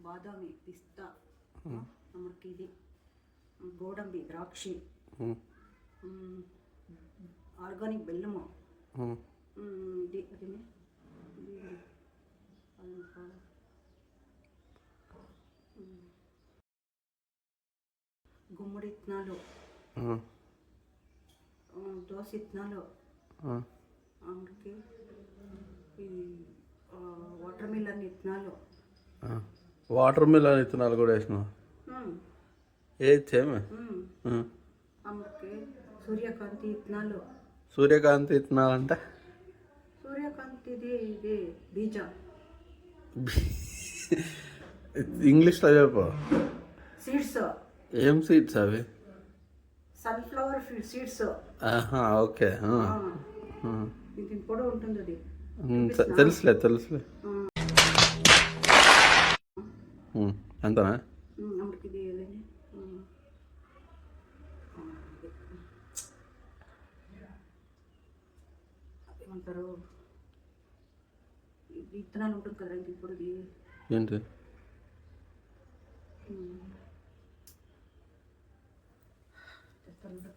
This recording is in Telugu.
ಬಾದಾಮಿ, ಪಿಸ್ತಾ, ನಮ್ಮಕ್ಕೆ ಇದು ಗೋಡಂಬಿ, ದ್ರಾಕ್ಷಿ, ఆర్గానిక్ బెల్లము, గుమ్మడి ఇత్తనాలు, దోస ఇత్తనాలు, ఆమెకి ఈ వాటర్ మిలన్ ఇత్తనాలు. వాటర్ మిలన్ ఇత్తనాలు కూడా వేసినావు? ఏది సేమే. ఆమెకి సూర్యకాంతి ఇత్తనాలు. సూర్యకాంతి ఇత్తనాలు అంటే? సూర్యకాంతిది ఇది బీజం. ఇంగ్లీష్లో చెప్పు. సీడ్స్. ఏం సీడ్స్ అవి? Sunflower seeds. ఓకే. ఇది పొడవు ఉంటుంది అది. తెలుసులే. అంతనా? అమ్మకి ఇది ఏమంటారు, విత్తనాలు ఉంటుంది కదా ఇప్పుడు. ఏంటి? చెప్తాను.